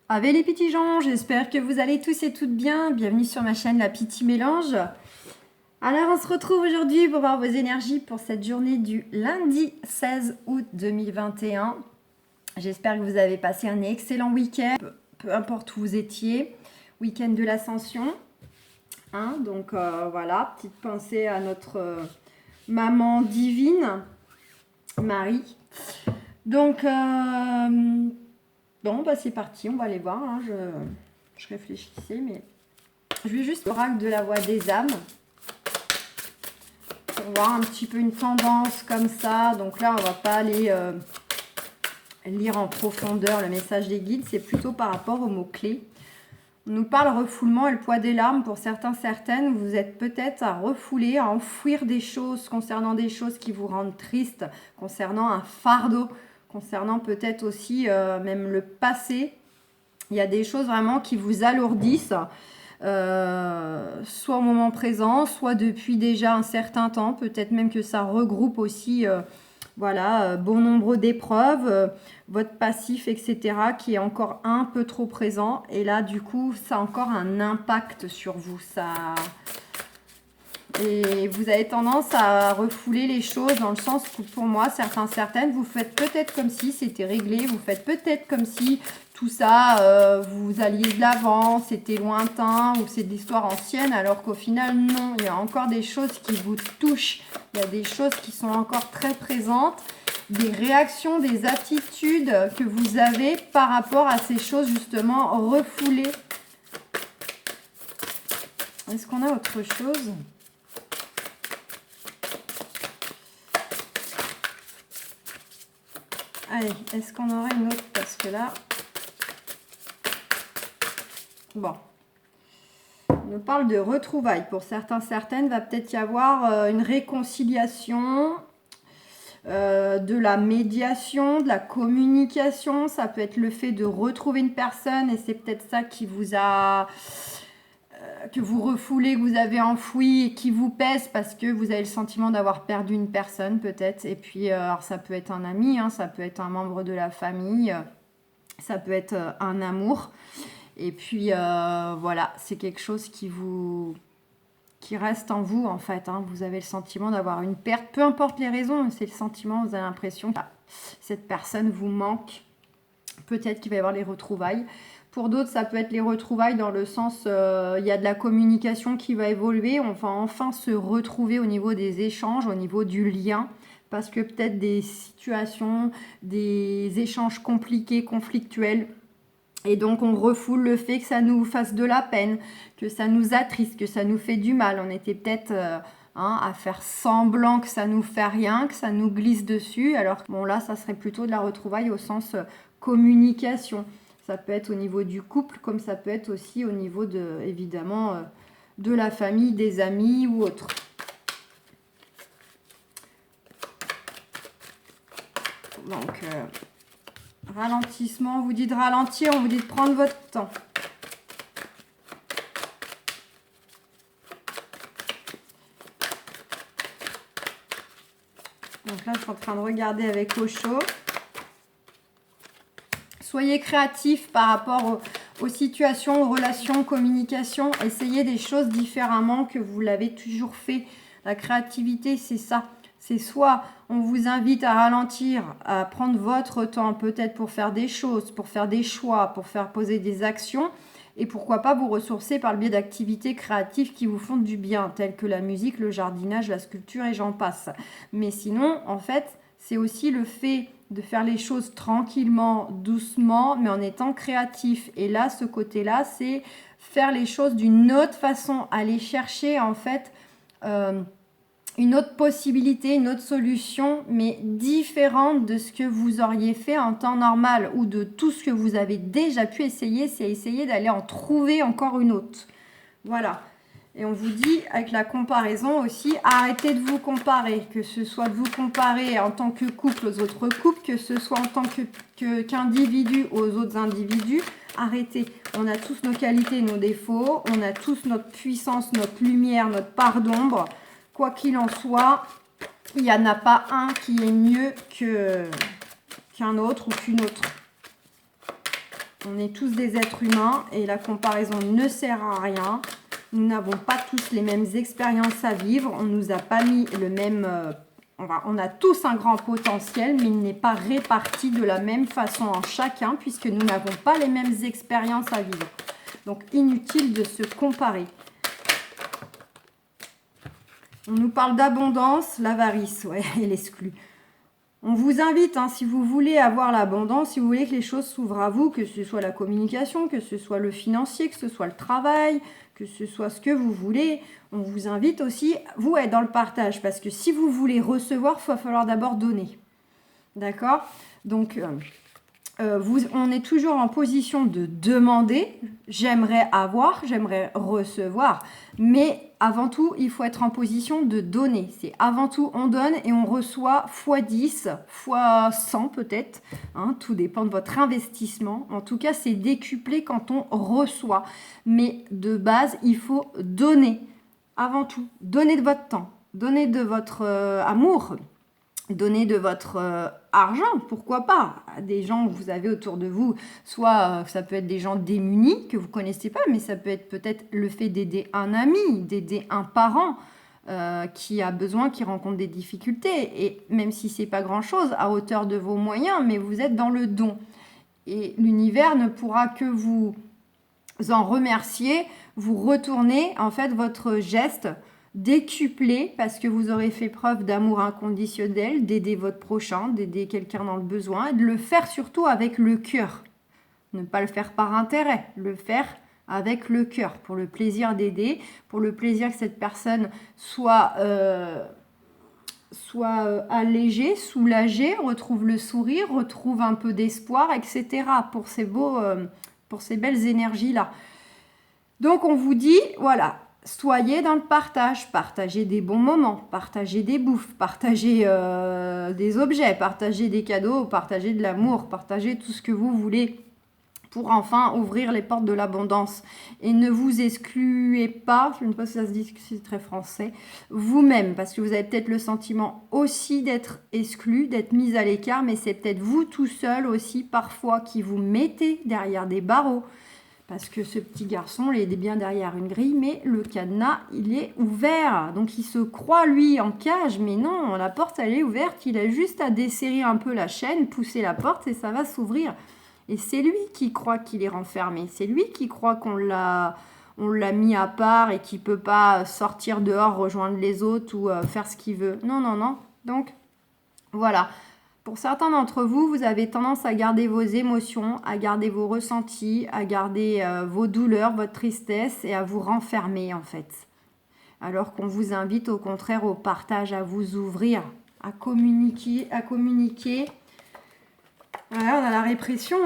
Avec les petits gens, j'espère que vous allez tous et toutes bien. Bienvenue sur ma chaîne La Petit Mélange. Alors on se retrouve aujourd'hui pour voir vos énergies pour cette journée du lundi 16 août 2021. J'espère que vous avez passé un excellent week-end, peu importe où vous étiez. Week-end de l'Ascension. Donc voilà, petite pensée à notre maman divine, Marie. Donc... Bon, bah c'est parti, on va aller voir. Je réfléchissais, mais je vais juste l'oracle de la voix des âmes pour voir un petit peu une tendance comme ça. Donc là, on va pas aller lire en profondeur le message des guides, c'est plutôt par rapport aux mots-clés. On nous parle refoulement et le poids des larmes. Pour certains, certaines, vous êtes peut-être à refouler, à enfouir des choses concernant des choses qui vous rendent triste, concernant un fardeau, concernant peut-être aussi même le passé. Il y a des choses vraiment qui vous alourdissent, soit au moment présent, soit depuis déjà un certain temps. Peut-être même que ça regroupe aussi bon nombre d'épreuves, votre passif, etc., qui est encore un peu trop présent. Et là, du coup, ça a encore un impact sur vous. Et vous avez tendance à refouler les choses dans le sens que pour moi, certaines, vous faites peut-être comme si c'était réglé, vous faites peut-être comme si tout ça, vous alliez de l'avant, c'était lointain ou c'est de l'histoire ancienne, alors qu'au final, non, il y a encore des choses qui vous touchent, il y a des choses qui sont encore très présentes, des réactions, des attitudes que vous avez par rapport à ces choses justement refoulées. Est-ce qu'on a autre chose ? Allez, est-ce qu'on aurait une autre? Parce que là... Bon. On nous parle de retrouvailles. Pour certains, certaines, va peut-être y avoir une réconciliation, de la médiation, de la communication. Ça peut être le fait de retrouver une personne et c'est peut-être ça qui vous a... que vous refoulez, que vous avez enfoui et qui vous pèse parce que vous avez le sentiment d'avoir perdu une personne peut-être. Et puis, alors ça peut être un ami, ça peut être un membre de la famille, ça peut être un amour. Et puis, voilà, c'est quelque chose qui reste en vous en fait. Vous avez le sentiment d'avoir une perte, peu importe les raisons, c'est le sentiment, vous avez l'impression que cette personne vous manque. Peut-être qu'il va y avoir les retrouvailles. Pour d'autres, ça peut être les retrouvailles dans le sens, il y a de la communication qui va évoluer. On va enfin se retrouver au niveau des échanges, au niveau du lien. Parce que peut-être des situations, des échanges compliqués, conflictuels. Et donc, on refoule le fait que ça nous fasse de la peine, que ça nous attriste, que ça nous fait du mal. On était peut-être... à faire semblant que ça nous fait rien, que ça nous glisse dessus. Alors, bon, là, ça serait plutôt de la retrouvaille au sens communication. Ça peut être au niveau du couple, comme ça peut être aussi au niveau de, évidemment, de la famille, des amis ou autre. Donc, ralentissement, on vous dit de ralentir, on vous dit de prendre votre temps. Donc là, je suis en train de regarder avec Osho. Soyez créatifs par rapport aux situations, aux relations, communication. Essayez des choses différemment que vous l'avez toujours fait. La créativité, c'est ça. C'est soit on vous invite à ralentir, à prendre votre temps peut-être pour faire des choses, pour faire des choix, pour faire poser des actions. Et pourquoi pas vous ressourcer par le biais d'activités créatives qui vous font du bien, telles que la musique, le jardinage, la sculpture et j'en passe. Mais sinon, en fait, c'est aussi le fait de faire les choses tranquillement, doucement, mais en étant créatif. Et là, ce côté-là, c'est faire les choses d'une autre façon, aller chercher en fait une autre possibilité, une autre solution, mais différente de ce que vous auriez fait en temps normal ou de tout ce que vous avez déjà pu essayer, c'est essayer d'aller en trouver encore une autre. Voilà. Et on vous dit, avec la comparaison aussi, arrêtez de vous comparer. Que ce soit de vous comparer en tant que couple aux autres couples, que ce soit en tant qu'individu aux autres individus. Arrêtez. On a tous nos qualités, nos défauts. On a tous notre puissance, notre lumière, notre part d'ombre. Quoi qu'il en soit, il n'y en a pas un qui est mieux qu'un autre ou qu'une autre. On est tous des êtres humains et la comparaison ne sert à rien. Nous n'avons pas tous les mêmes expériences à vivre. On ne nous a pas mis le même... on a tous un grand potentiel, mais il n'est pas réparti de la même façon en chacun, puisque nous n'avons pas les mêmes expériences à vivre. Donc, inutile de se comparer. On nous parle d'abondance, l'avarice, ouais, et l'exclu. On vous invite, hein, si vous voulez avoir l'abondance, si vous voulez que les choses s'ouvrent à vous, que ce soit la communication, que ce soit le financier, que ce soit le travail, que ce soit ce que vous voulez, on vous invite aussi, vous, à être dans le partage. Parce que si vous voulez recevoir, il va falloir d'abord donner. D'accord? Donc, on est toujours en position de demander, j'aimerais avoir, j'aimerais recevoir, mais avant tout, il faut être en position de donner. C'est avant tout, on donne et on reçoit fois 10, fois 100 peut-être, hein, tout dépend de votre investissement. En tout cas, c'est décuplé quand on reçoit. Mais de base, il faut donner, avant tout. Donner de votre temps, donner de votre amour, donner de votre argent, pourquoi pas, à des gens que vous avez autour de vous, soit ça peut être des gens démunis que vous ne connaissez pas, mais ça peut être peut-être le fait d'aider un ami, d'aider un parent qui a besoin, qui rencontre des difficultés, et même si c'est pas grand-chose, à hauteur de vos moyens, mais vous êtes dans le don. Et l'univers ne pourra que vous en remercier, vous retourner en fait votre geste décuplé parce que vous aurez fait preuve d'amour inconditionnel, d'aider votre prochain, d'aider quelqu'un dans le besoin, et de le faire surtout avec le cœur. Ne pas le faire par intérêt, le faire avec le cœur, pour le plaisir d'aider, pour le plaisir que cette personne soit allégée, soulagée, retrouve le sourire, retrouve un peu d'espoir, etc. pour ces belles énergies-là. Donc on vous dit, voilà, soyez dans le partage, partagez des bons moments, partagez des bouffes, partagez des objets, partagez des cadeaux, partagez de l'amour, partagez tout ce que vous voulez pour enfin ouvrir les portes de l'abondance. Et ne vous excluez pas, je ne sais pas si ça se dit, c'est très français, vous-même, parce que vous avez peut-être le sentiment aussi d'être exclu, d'être mis à l'écart, mais c'est peut-être vous tout seul aussi parfois qui vous mettez derrière des barreaux. Parce que ce petit garçon, il est bien derrière une grille, mais le cadenas, il est ouvert. Donc, il se croit, lui, en cage. Mais non, la porte, elle est ouverte. Il a juste à desserrer un peu la chaîne, pousser la porte et ça va s'ouvrir. Et c'est lui qui croit qu'il est renfermé. C'est lui qui croit qu'on l'a mis à part et qu'il ne peut pas sortir dehors, rejoindre les autres ou faire ce qu'il veut. Non, non, non. Donc, voilà. Pour certains d'entre vous, vous avez tendance à garder vos émotions, à garder vos ressentis, à garder vos douleurs, votre tristesse et à vous renfermer en fait. Alors qu'on vous invite au contraire au partage, à vous ouvrir, à communiquer. Voilà, on a la répression.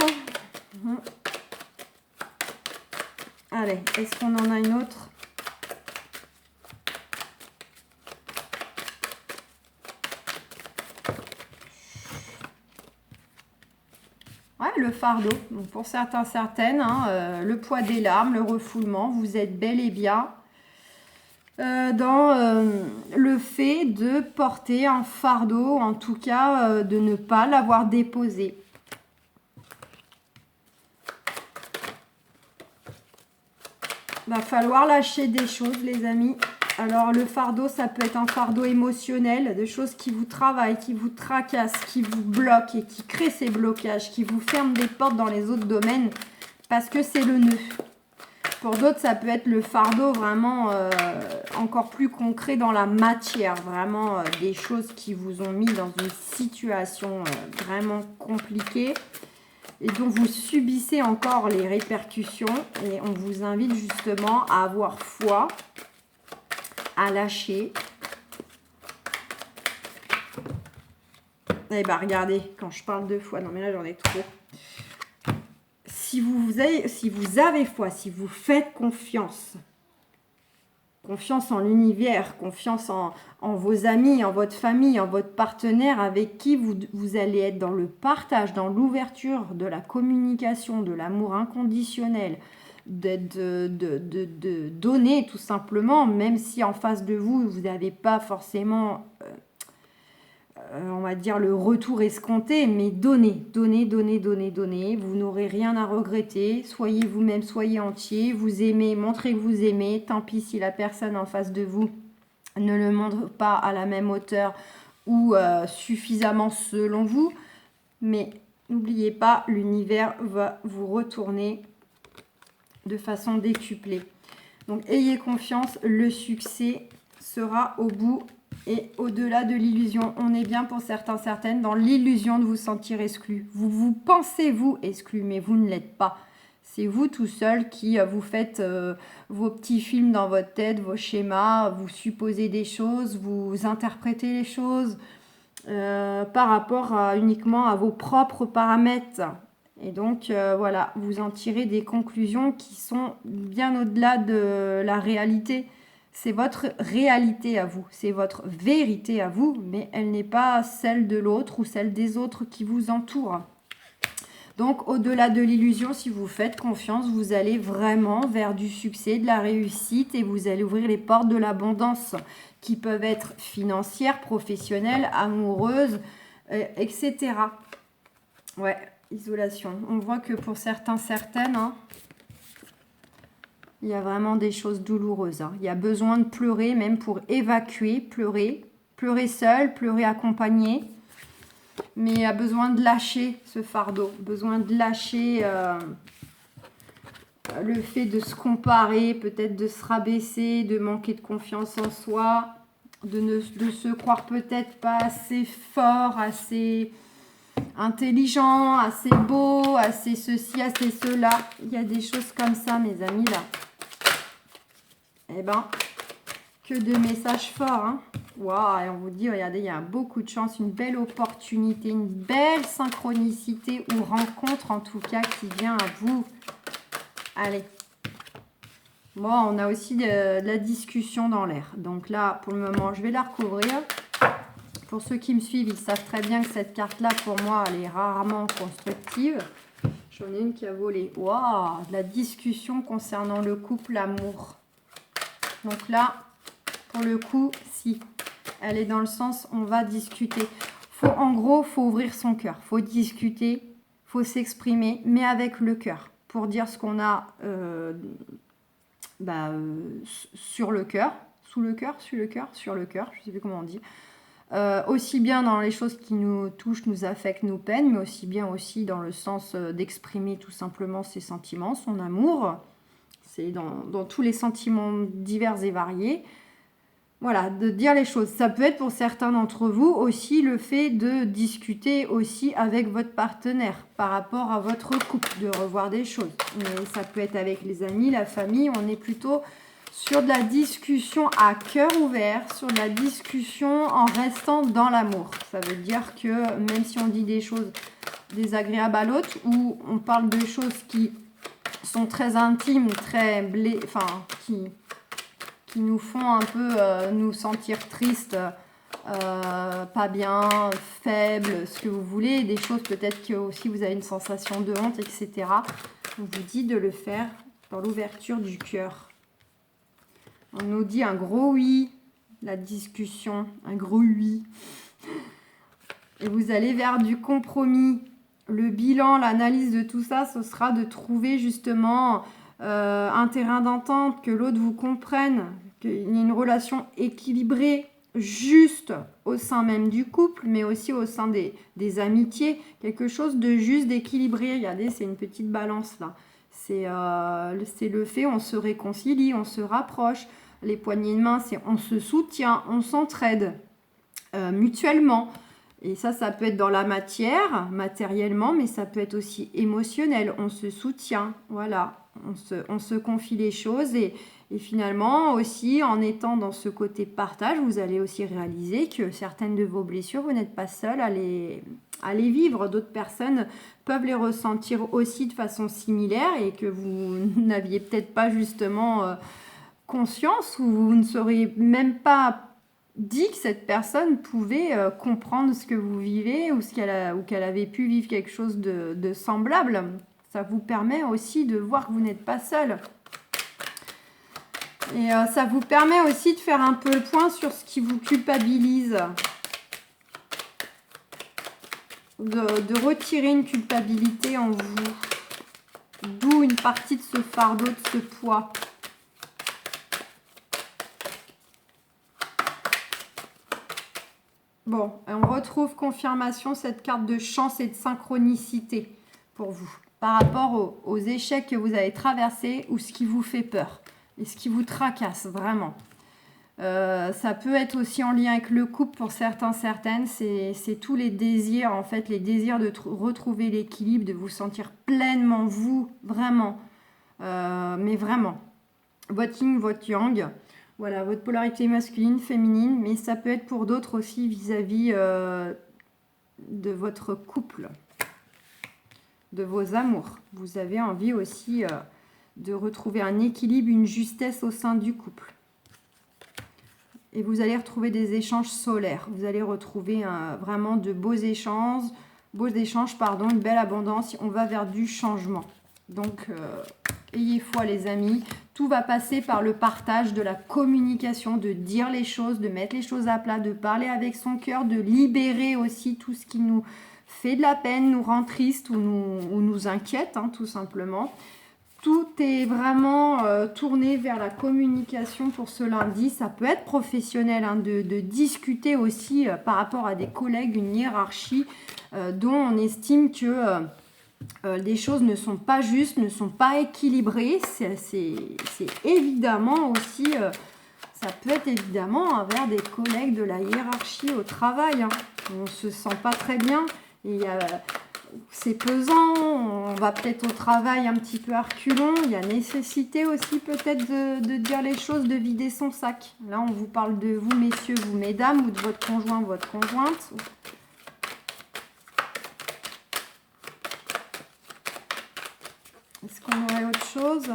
Hein. Allez, est-ce qu'on en a une autre ? Ouais, le fardeau. Donc pour certains, certaines, hein, le poids des larmes, le refoulement, vous êtes bel et bien dans le fait de porter un fardeau, en tout cas de ne pas l'avoir déposé. Il va falloir lâcher des choses, les amis. Alors, le fardeau, ça peut être un fardeau émotionnel, des choses qui vous travaillent, qui vous tracassent, qui vous bloquent et qui créent ces blocages, qui vous ferment des portes dans les autres domaines parce que c'est le nœud. Pour d'autres, ça peut être le fardeau vraiment encore plus concret dans la matière, vraiment des choses qui vous ont mis dans une situation vraiment compliquée et dont vous subissez encore les répercussions. Et on vous invite justement à avoir foi, à lâcher. Eh bien, regardez, quand je parle de foi, non mais là j'en ai trop. Si vous avez foi, si vous faites confiance en l'univers, confiance en vos amis, en votre famille, en votre partenaire avec qui vous allez être dans le partage, dans l'ouverture, de la communication, de l'amour inconditionnel, de donner tout simplement, même si en face de vous, vous n'avez pas forcément on va dire, le retour escompté, mais donnez, donnez, donnez, donnez, donnez. Vous n'aurez rien à regretter. Soyez vous-même, soyez entier. Vous aimez, montrez que vous aimez. Tant pis si la personne en face de vous ne le montre pas à la même hauteur ou suffisamment selon vous. Mais n'oubliez pas, l'univers va vous retourner de façon décuplée. Donc, ayez confiance, le succès sera au bout et au-delà de l'illusion. On est bien pour certains, certaines, dans l'illusion de vous sentir exclu. Vous pensez, vous, exclu, mais vous ne l'êtes pas. C'est vous tout seul qui vous faites vos petits films dans votre tête, vos schémas, vous supposez des choses, vous interprétez les choses par rapport uniquement à vos propres paramètres. Et donc, voilà, vous en tirez des conclusions qui sont bien au-delà de la réalité. C'est votre réalité à vous, c'est votre vérité à vous, mais elle n'est pas celle de l'autre ou celle des autres qui vous entourent. Donc, au-delà de l'illusion, si vous faites confiance, vous allez vraiment vers du succès, de la réussite et vous allez ouvrir les portes de l'abondance qui peuvent être financières, professionnelles, amoureuses, etc. Ouais, isolation. On voit que pour certains, certaines, hein, il y a vraiment des choses douloureuses. Hein. Il y a besoin de pleurer, même pour évacuer, pleurer. Pleurer seul, pleurer accompagné. Mais il y a besoin de lâcher ce fardeau. Besoin de lâcher le fait de se comparer, peut-être de se rabaisser, de manquer de confiance en soi, de se croire peut-être pas assez fort, assez intelligent, assez beau, assez ceci, assez cela. Il y a des choses comme ça, mes amis, là. Eh ben, que de messages forts, hein. Waouh, et on vous dit, regardez, il y a beaucoup de chance, une belle opportunité, une belle synchronicité ou rencontre, en tout cas, qui vient à vous. Allez. Bon, on a aussi de la discussion dans l'air. Donc là, pour le moment, je vais la recouvrir. Pour ceux qui me suivent, ils savent très bien que cette carte-là, pour moi, elle est rarement constructive. J'en ai une qui a volé. Waouh, de la discussion concernant le couple, l'amour. Donc là, pour le coup, si. Elle est dans le sens, on va discuter. En gros, il faut ouvrir son cœur. Il faut discuter, il faut s'exprimer, mais avec le cœur. Pour dire ce qu'on a sur le cœur. Sous le cœur, sur le cœur, sur le cœur. Je ne sais plus comment on dit. Aussi bien dans les choses qui nous touchent, nous affectent, nous peinent, mais aussi bien aussi dans le sens d'exprimer tout simplement ses sentiments, son amour. C'est dans tous les sentiments divers et variés. Voilà, de dire les choses. Ça peut être pour certains d'entre vous aussi le fait de discuter aussi avec votre partenaire par rapport à votre couple, de revoir des choses. Mais ça peut être avec les amis, la famille. On est plutôt sur de la discussion à cœur ouvert, sur de la discussion en restant dans l'amour. Ça veut dire que même si on dit des choses désagréables à l'autre ou on parle de choses qui sont très intimes, très qui nous font un peu nous sentir tristes, pas bien, faibles, ce que vous voulez, des choses peut-être que aussi vous avez une sensation de honte, etc. On vous dit de le faire dans l'ouverture du cœur. On nous dit un gros oui, la discussion, un gros oui. Et vous allez vers du compromis. Le bilan, l'analyse de tout ça, ce sera de trouver justement un terrain d'entente, que l'autre vous comprenne, qu'il y ait une relation équilibrée, juste au sein même du couple, mais aussi au sein des amitiés, quelque chose de juste, d'équilibré. Regardez, c'est une petite balance là. C'est le fait, on se réconcilie, on se rapproche. Les poignées de main, c'est on se soutient, on s'entraide mutuellement. Et ça peut être dans la matière, matériellement, mais ça peut être aussi émotionnel. On se soutient, voilà. On se confie les choses et finalement aussi en étant dans ce côté partage, vous allez aussi réaliser que certaines de vos blessures, vous n'êtes pas seul à les vivre. D'autres personnes peuvent les ressentir aussi de façon similaire et que vous n'aviez peut-être pas justement conscience ou vous ne sauriez même pas dit que cette personne pouvait comprendre ce que vous vivez ou qu'elle avait pu vivre quelque chose de semblable. Ça vous permet aussi de voir que vous n'êtes pas seul. Et ça vous permet aussi de faire un peu le point sur ce qui vous culpabilise. de retirer une culpabilité en vous. D'où une partie de ce fardeau, de ce poids. Bon, on retrouve confirmation, cette carte de chance et de synchronicité pour vous. Par rapport aux échecs que vous avez traversés ou ce qui vous fait peur. Et ce qui vous tracasse, vraiment. Ça peut être aussi en lien avec le couple pour certains, certaines. C'est tous les désirs, en fait, les désirs de retrouver l'équilibre, de vous sentir pleinement vous, vraiment. Mais vraiment. Votre yin, votre yang. Voilà, votre polarité masculine, féminine, mais ça peut être pour d'autres aussi vis-à-vis de votre couple, de vos amours. Vous avez envie aussi de retrouver un équilibre, une justesse au sein du couple. Et vous allez retrouver des échanges solaires. Vous allez retrouver vraiment de beaux échanges, une belle abondance. On va vers du changement. Donc, ayez foi les amis. Tout va passer par le partage, de la communication, de dire les choses, de mettre les choses à plat, de parler avec son cœur, de libérer aussi tout ce qui nous fait de la peine, nous rend triste ou nous inquiète, hein, tout simplement. Tout est vraiment tourné vers la communication pour ce lundi. Ça peut être professionnel, hein, de discuter aussi par rapport à des collègues, une hiérarchie dont on estime que les choses ne sont pas justes, ne sont pas équilibrées. C'est évidemment aussi, ça peut être évidemment envers des collègues de la hiérarchie au travail. Hein. On ne se sent pas très bien et c'est pesant, on va peut-être au travail un petit peu à reculons. Il y a nécessité aussi peut-être de dire les choses, de vider son sac. Là, on vous parle de vous, messieurs, vous, mesdames, ou de votre conjoint, votre conjointe. Est-ce qu'on aurait autre chose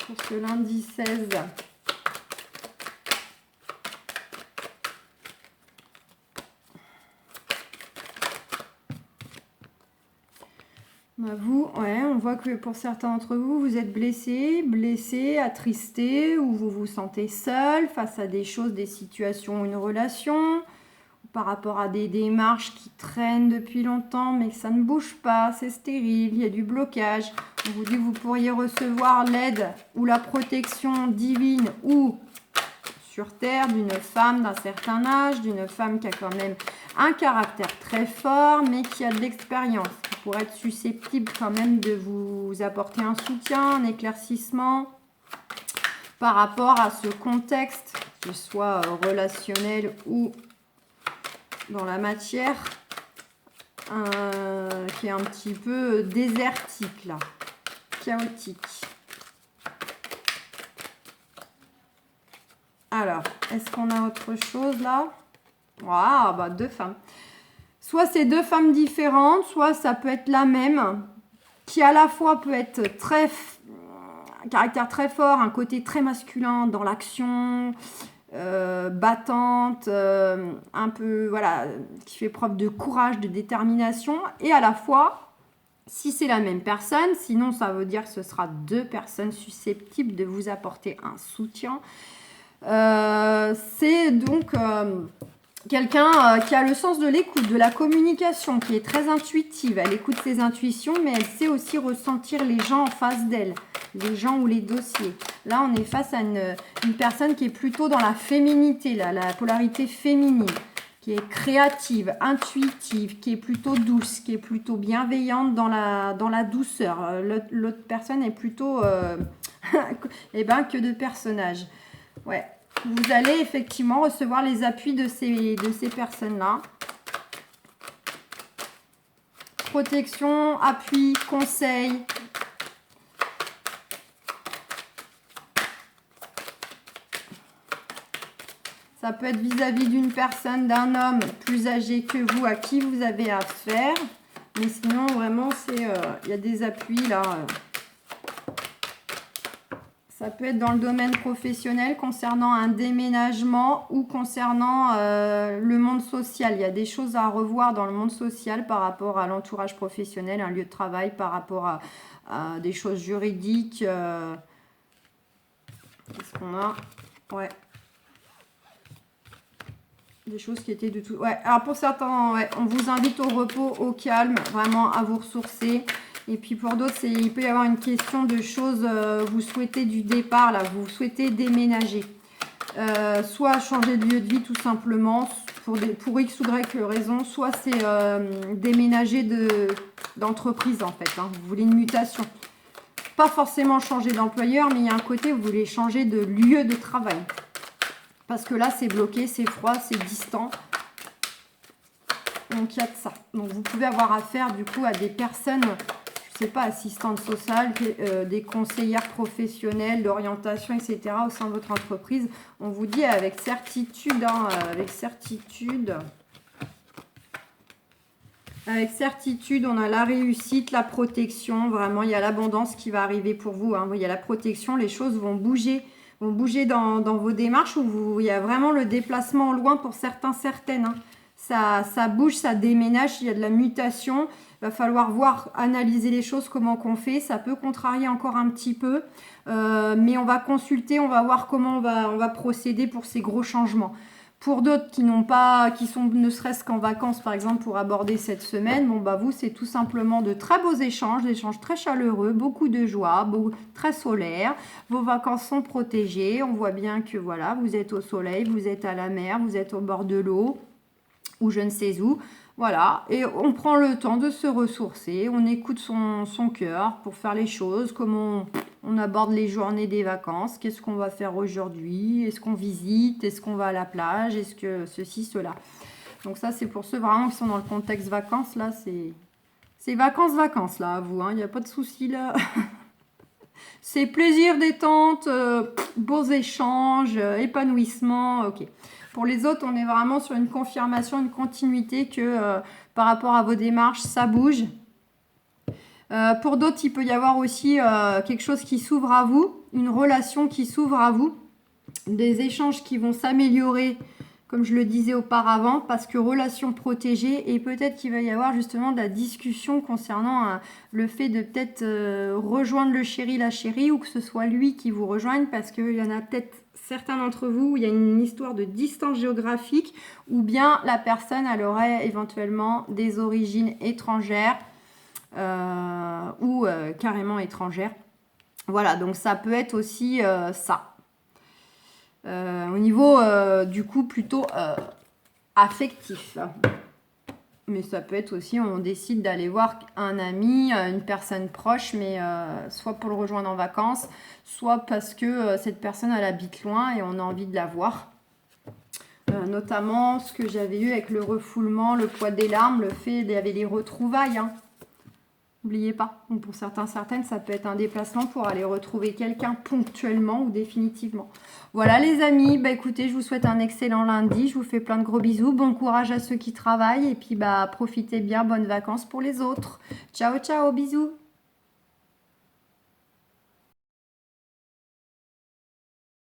pour ce lundi 16 ? Vous, ouais, on voit que pour certains d'entre vous, vous êtes blessés, attristés, ou vous vous sentez seul face à des choses, des situations, une relation, par rapport à des démarches qui traînent depuis longtemps, mais que ça ne bouge pas, c'est stérile, il y a du blocage. On vous dit que vous pourriez recevoir l'aide ou la protection divine ou sur Terre d'une femme d'un certain âge, d'une femme qui a quand même un caractère très fort, mais qui a de l'expérience, qui pourrait être susceptible quand même de vous apporter un soutien, un éclaircissement par rapport à ce contexte, que ce soit relationnel ou dans la matière, qui est un petit peu désertique là, chaotique. Alors, est-ce qu'on a autre chose là? Waouh, bah deux femmes. Soit c'est deux femmes différentes, soit ça peut être la même, qui à la fois peut être un caractère très fort, un côté très masculin dans l'action, battante, un peu, voilà, qui fait preuve de courage, de détermination, et à la fois, si c'est la même personne, sinon ça veut dire que ce sera deux personnes susceptibles de vous apporter un soutien. C'est donc quelqu'un qui a le sens de l'écoute, de la communication, qui est très intuitive. Elle écoute ses intuitions, mais elle sait aussi ressentir les gens en face d'elle, les gens ou les dossiers. Là, on est face à une personne qui est plutôt dans la féminité, là, la polarité féminine, qui est créative, intuitive, qui est plutôt douce, qui est plutôt bienveillante dans la douceur. L'autre personne est plutôt que de personnages. Ouais. Vous allez effectivement recevoir les appuis de ces personnes-là. Protection, appui, conseil. Ça peut être vis-à-vis d'une personne, d'un homme plus âgé que vous, à qui vous avez affaire. Mais sinon, vraiment, il y a des appuis là. Ça peut être dans le domaine professionnel concernant un déménagement ou concernant le monde social. Il y a des choses à revoir dans le monde social par rapport à l'entourage professionnel, un lieu de travail, par rapport à des choses juridiques. Qu'est-ce qu'on a? Ouais. Des choses qui étaient de tout... Ouais, alors pour certains, ouais, on vous invite au repos, au calme, vraiment à vous ressourcer. Et puis pour d'autres, il peut y avoir une question de choses, vous souhaitez du départ, là, vous souhaitez déménager. Soit changer de lieu de vie tout simplement, pour X ou Y raison, soit c'est déménager d'entreprise en fait. Hein. Vous voulez une mutation. Pas forcément changer d'employeur, mais il y a un côté, vous voulez changer de lieu de travail. Parce que là, c'est bloqué, c'est froid, c'est distant. Donc, il y a de ça. Donc, vous pouvez avoir affaire, du coup, à des personnes, je ne sais pas, assistantes sociales, des conseillères professionnelles, d'orientation, etc. au sein de votre entreprise. On vous dit avec certitude, hein, avec certitude, on a la réussite, la protection. Vraiment, il y a l'abondance qui va arriver pour vous. Hein. Il y a la protection, les choses vont bouger dans vos démarches où il y a vraiment le déplacement au loin pour certains, certaines. Hein. Ça bouge, ça déménage, il y a de la mutation. Il va falloir analyser les choses, comment qu'on fait. Ça peut contrarier encore un petit peu. Mais on va consulter, on va voir comment on va procéder pour ces gros changements. Pour d'autres qui sont ne serait-ce qu'en vacances, par exemple, pour aborder cette semaine, bon, bah, vous, c'est tout simplement de très beaux échanges, des échanges très chaleureux, beaucoup de joie, très solaires. Vos vacances sont protégées. On voit bien que, voilà, vous êtes au soleil, vous êtes à la mer, vous êtes au bord de l'eau, ou je ne sais où. Voilà, et on prend le temps de se ressourcer, on écoute son cœur pour faire les choses, comment on aborde les journées des vacances, qu'est-ce qu'on va faire aujourd'hui, est-ce qu'on visite, est-ce qu'on va à la plage, est-ce que ceci, cela. Donc ça, c'est pour ceux vraiment qui sont dans le contexte vacances, là, c'est vacances, là, à vous, il n'y a pas de souci, là. C'est plaisir, détente, beaux échanges, épanouissement, ok. Pour les autres, on est vraiment sur une confirmation, une continuité que par rapport à vos démarches, ça bouge. Pour d'autres, il peut y avoir aussi quelque chose qui s'ouvre à vous, une relation qui s'ouvre à vous, des échanges qui vont s'améliorer, comme je le disais auparavant, parce que relation protégée, et peut-être qu'il va y avoir justement de la discussion concernant le fait de peut-être rejoindre le chéri, la chérie, ou que ce soit lui qui vous rejoigne, parce qu'il y en a peut-être certains d'entre vous où il y a une histoire de distance géographique, ou bien la personne, elle aurait éventuellement des origines étrangères, ou carrément étrangères. Voilà, donc ça peut être aussi ça. Au niveau du coup plutôt affectif. Mais ça peut être aussi, on décide d'aller voir un ami, une personne proche, mais soit pour le rejoindre en vacances, soit parce que cette personne elle habite loin et on a envie de la voir. Notamment ce que j'avais eu avec le refoulement, le poids des larmes, le fait qu'il y avait les retrouvailles. Hein. N'oubliez pas, donc pour certaines, ça peut être un déplacement pour aller retrouver quelqu'un ponctuellement ou définitivement. Voilà les amis, bah écoutez, je vous souhaite un excellent lundi, je vous fais plein de gros bisous, bon courage à ceux qui travaillent et puis bah profitez bien, bonnes vacances pour les autres. Ciao, ciao, bisous.